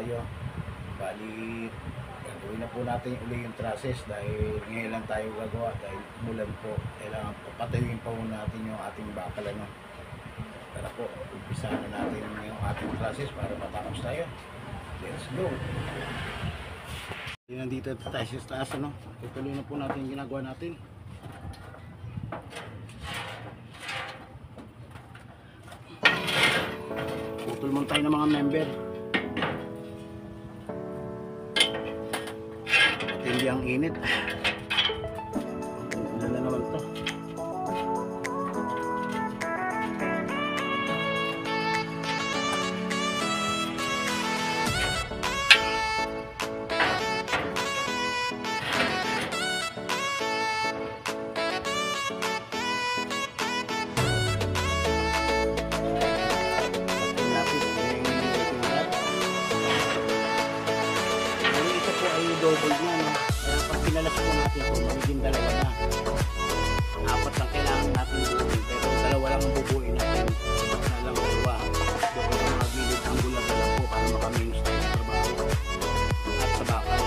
tayo. Bali, gagawin na po natin uli yung trusses dahil ngayon lang tayo gagawa dahil umulan po. Kailangan papatayuin pa muna natin yung ating bakal, ano. Tara po, umpisa na natin yung ating trusses para matapos tayo. Let's go! Nandito tayo sa taas, ano. Tutuloy na po natin yung ginagawa natin. Putol muna tayo ng mga member. Hindi ang init. Ano na naman to? Double na, no? Kaya pag pinalas po natin ito, magiging dalawa na. Apat lang kailangan natin buuin, pero dalawa lang ang bubuin natin. Na lang dalawa. Doon ang mga gilid ang gula-gula po para makaminos tayo sa trabaho at sa bakal.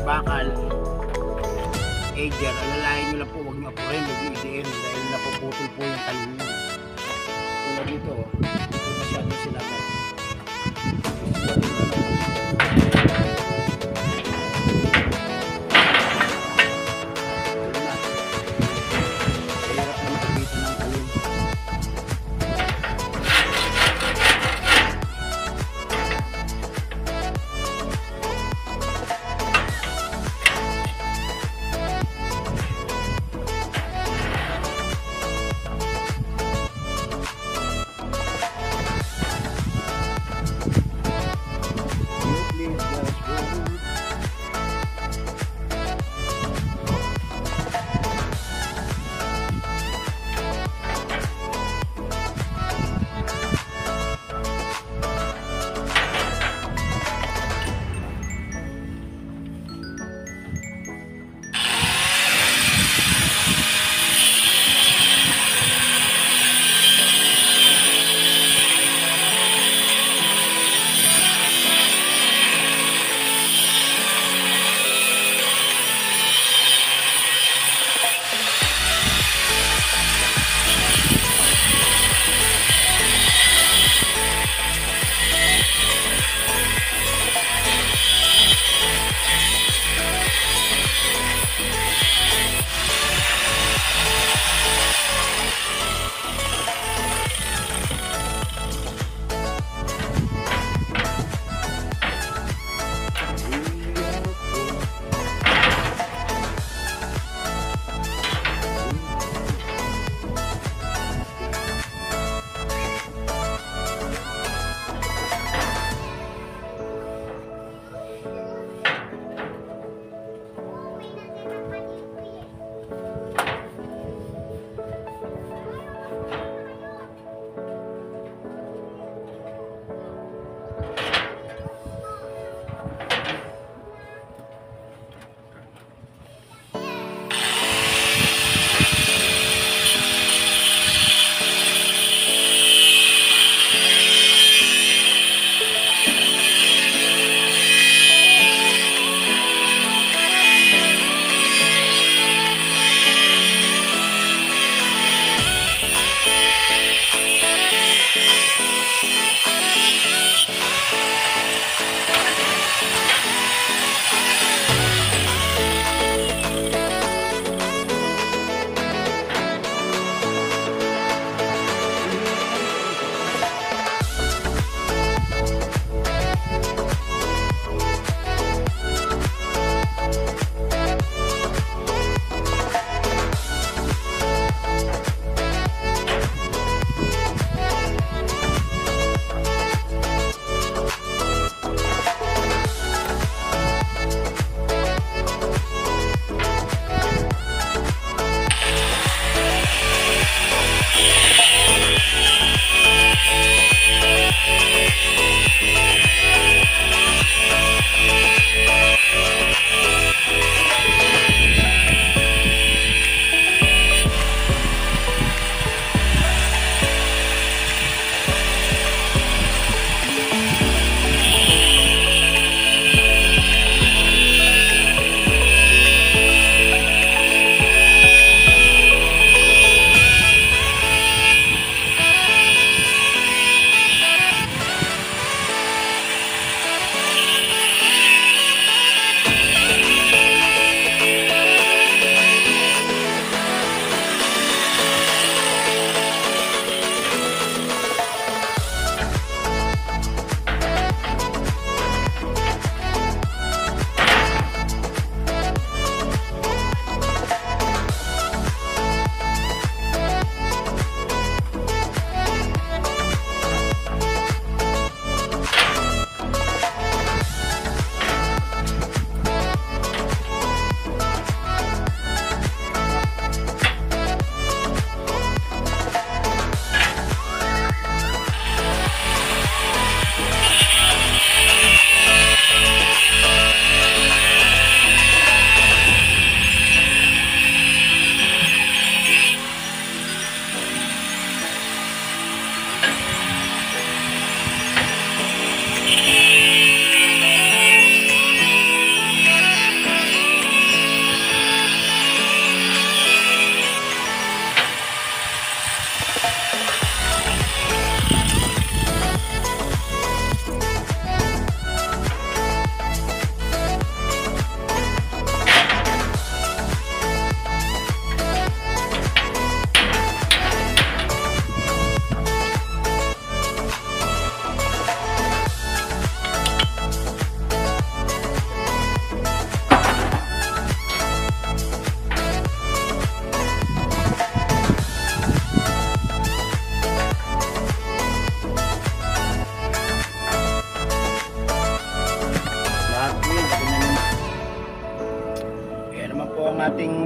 Bakal dyan, alalahin nyo lang po, huwag nyo apurin, huwag nyo idiin dahil napuputol po yung talon nyo. Tulad dito, hindi masyado sinagat.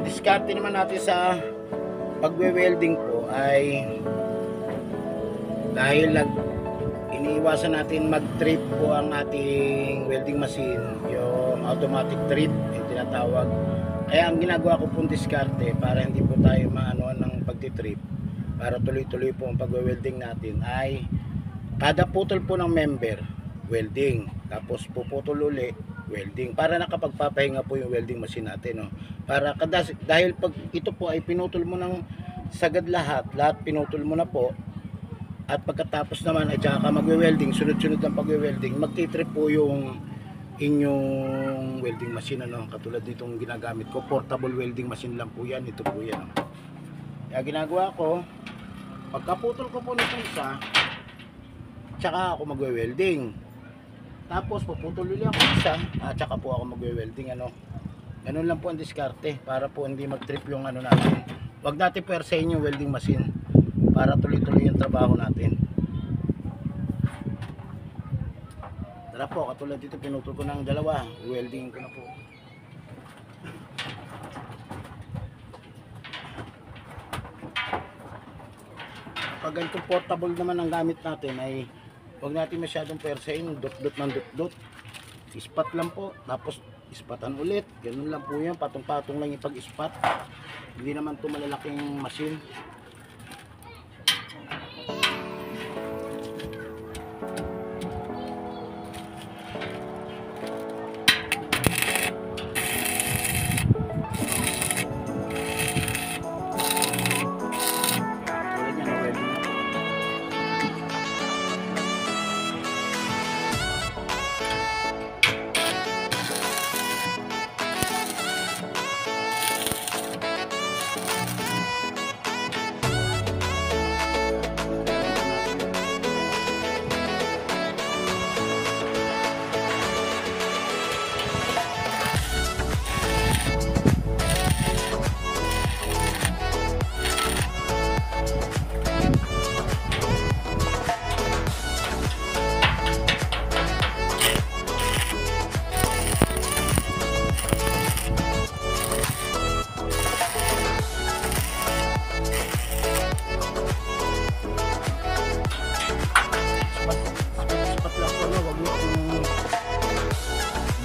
diskarte naman natin sa pagwe-welding po ay dahil iniiwasan natin mag-trip po ang ating welding machine, yung automatic trip yung tinatawag. Kaya ang ginagawa ko pong diskarte para hindi po tayo maano ng pagtitrip, para tuloy-tuloy po ang pagwe-welding natin, ay kada putol po ng member welding, tapos puputol uli welding, para nakapagpapahinga po yung welding machine natin, no? Para dahil pag ito po ay pinutol mo ng sagad lahat pinutol mo na po, at pagkatapos naman ay tsaka magwe-welding, sunod-sunod ang pagwe-welding, magtitrip po yung inyong welding machine, ano? Katulad nitong ginagamit ko, portable welding machine lang po yan, ito po yan, no? Kaya ginagawa ko, pagkaputol ko po nitong isa, tsaka ako magwe-welding, tapos puputol ulit ako isa, tsaka po ako magwe-welding, ano? Ganun lang po ang diskarte, para po hindi mag-trip yung ano natin. Huwag natin persayin yung welding machine, para tuloy-tuloy yung trabaho natin. Tara po, katulad dito pinutol ko ng dalawa, welding ko na po. Pag ganito portable naman ang gamit natin, ay huwag natin masyadong persayin, dot-dot ng dot-dot. Ispat lang po, tapos ispatan ulit. Ganun lang po yan, patong-patong lang yung pag-ispat. Hindi naman ito malalaking machine.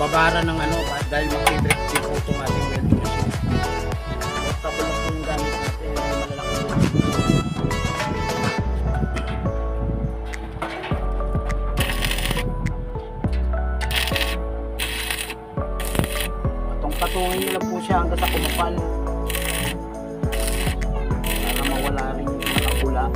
Babara ng ano, dahil mag-trip po itong ating welding machine. Portable lang po yung gamit natin, malalaki. Patong-patungin nyo lang po siya hanggang sa kumapal, para mawala rin yung nakapula.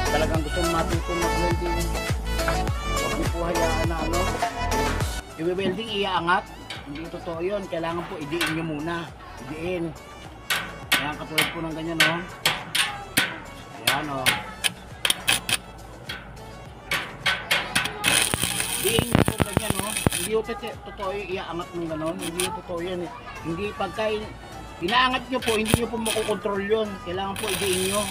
Talagang gusto matuto mag-welding, huwag niyo po hayaan na ano, i-welding iaangat, hindi totoo yun. Kailangan po idiin nyo muna, idiin. Ayan, katulad po ng ganyan, no? Ayan, o. Idiin nyo po ganyan, no? Hindi yung totoo yung iaangat mo gano'n, hindi yung totoo yun. Hindi, pagka inaangat nyo po, hindi nyo po makukontrol yun. Kailangan po idiin nyo.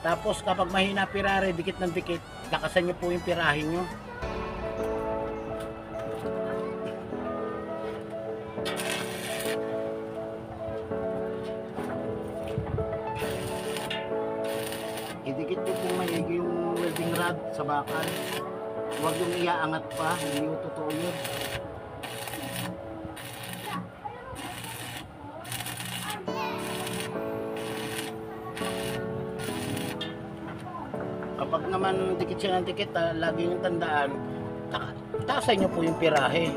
Tapos kapag mahina pirare, dikit ng dikit, lakasan nyo po yung pirahin nyo. Idikit nyo po maigi yung welding rod sa bakal. Huwag yung iaangat pa, hindi yung totoo yun. Kapag naman dikit siya ng dikit, lagi yung tandaan, taasan nyo po yung pirahe.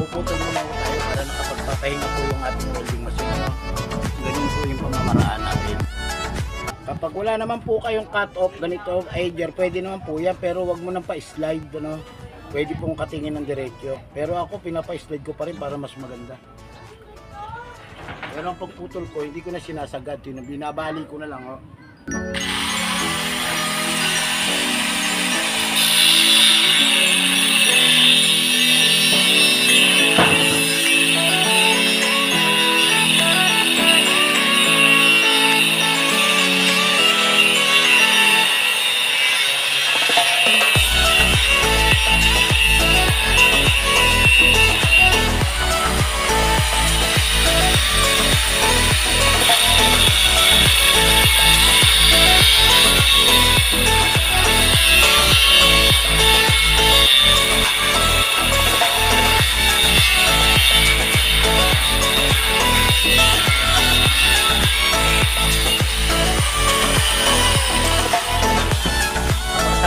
Puputol muna po tayo para nakapagpapahinga po yung ating welding machine. Ganyan po yung pamamaraan natin. Kapag wala naman po kayong cut off ganito, edger, pwede naman po yan, pero wag mo nang pa-slide, ano? Pwede pong katingin ng diretso. Pero ako pinapa-slide ko pa rin para mas maganda. Pero ang pagputol ko, hindi ko na sinasagad, binabali ko na lang, oh.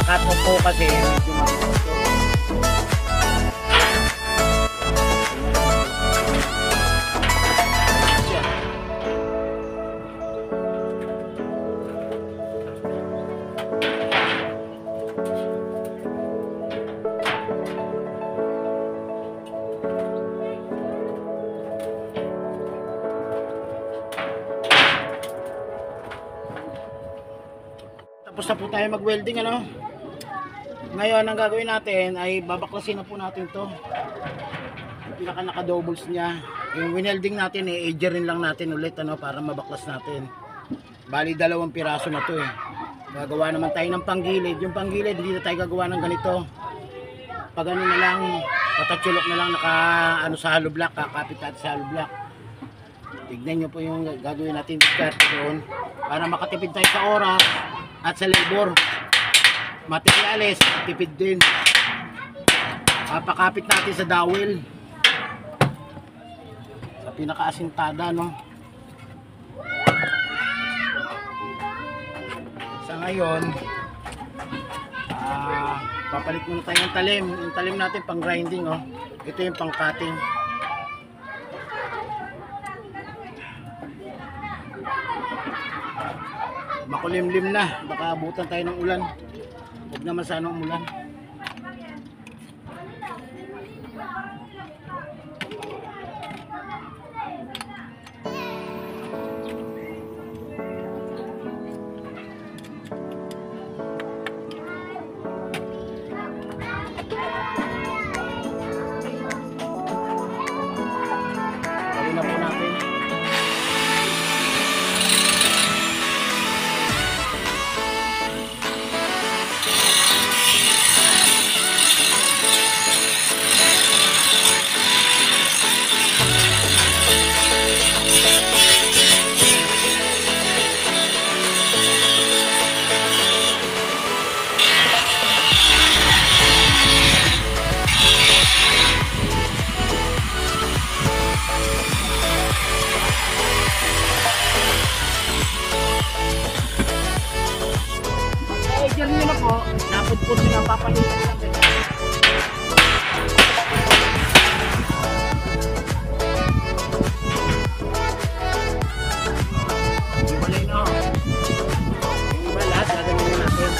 Cut off po kasi medyo maganda. Tapos na po tayo mag-welding, ano? Ngayon, ang gagawin natin ay babaklasin na po natin to. Yung pinaka naka-doubles niya. Yung winelding natin, edgerin lang natin ulit, ano, para mabaklas natin. Bali, 2 piraso na to, eh. Gagawa naman tayo ng panggilid. Yung panggilid, hindi na tayo gagawa ng ganito. Pag ano na lang, patatsulok na lang sa hollow block, kakapit natin sa hollow block. Tignan nyo po yung gagawin natin doon para makatipid tayo sa oras at sa labor. Materyales, tipid din. Papakapit natin sa dowel. Sa pinakaasintada, no? Sa ngayon, Papalit muna tayo ng talim. Yung talim natin pang grinding, oh. Ito yung pang cutting. Makulimlim na, baka abutan tayo ng ulan. Huwag naman sana umulan. Tawin na po natin. Diyan nyo na po, napudpud nyo na, papalitan natin. Ibalay na, oh. Yung iba lahat, gagawin natin.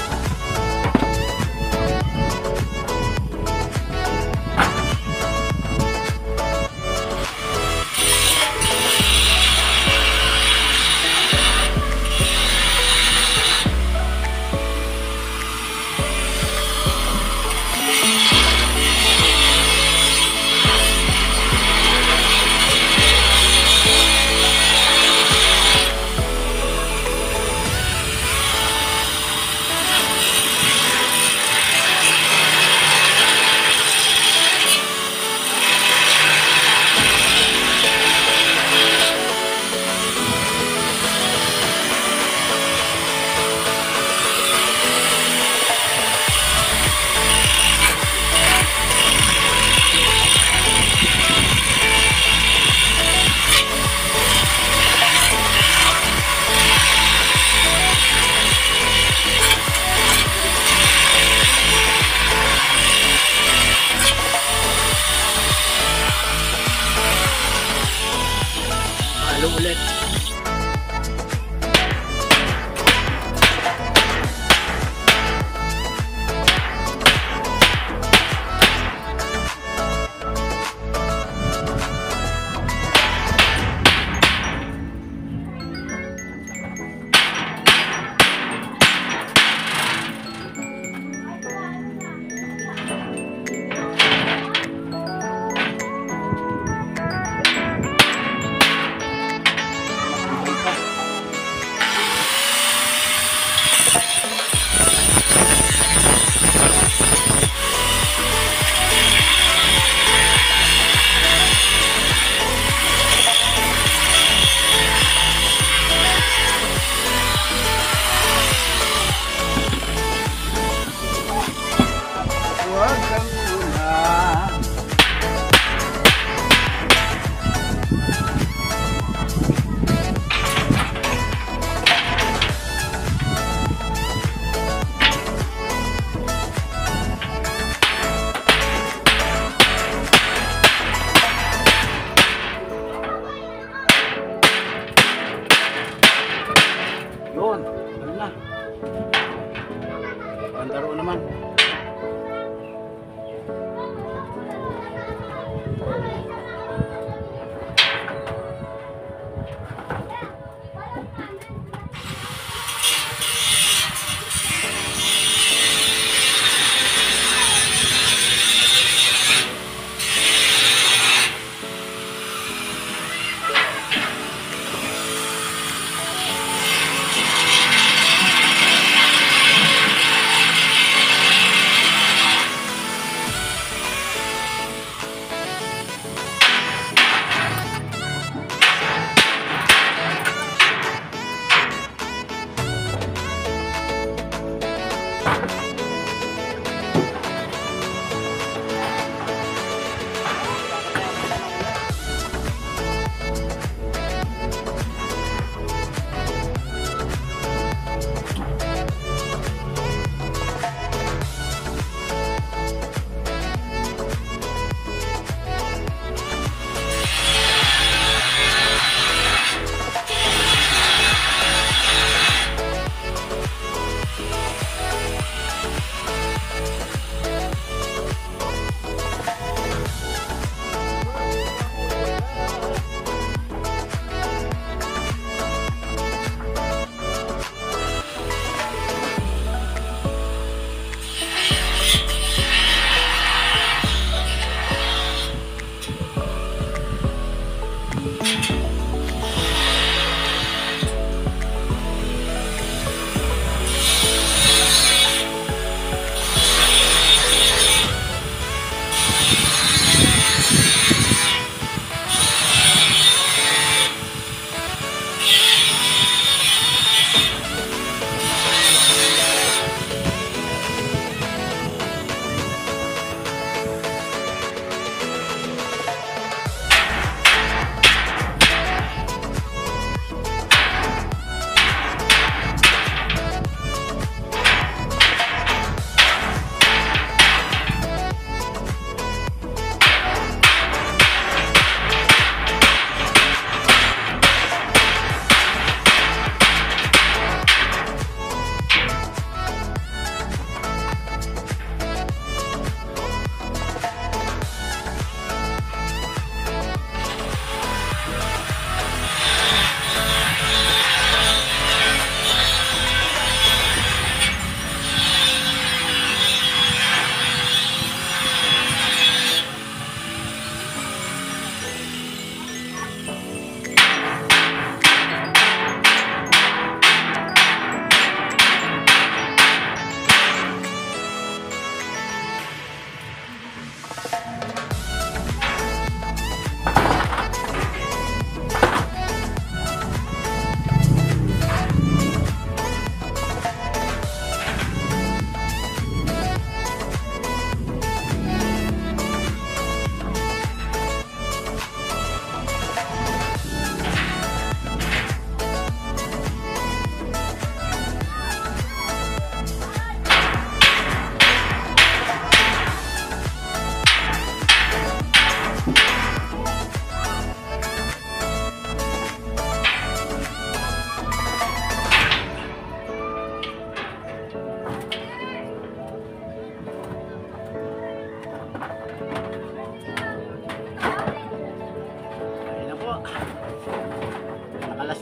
Halo ulit.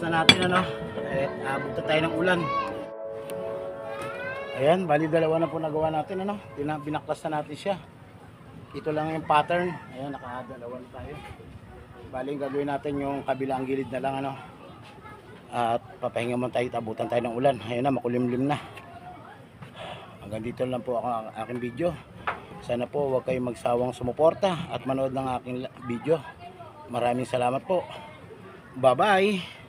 na natin ano. Abot na tayo ng ulan. Ayan, bali dalawa na po nagawa natin ano. Binaklas na natin siya. Ito lang yung pattern. Ayan, nakadalawa na tayo. Bali gagawin natin yung kabilang gilid na lang ano. At papahinga mo tayo, abutan tayo ng ulan. Ayan na, makulimlim na. Hanggang dito lang po ang aking video. Sana po huwag kayong magsawang sumuporta at manood ng aking video. Maraming salamat po. Bye bye.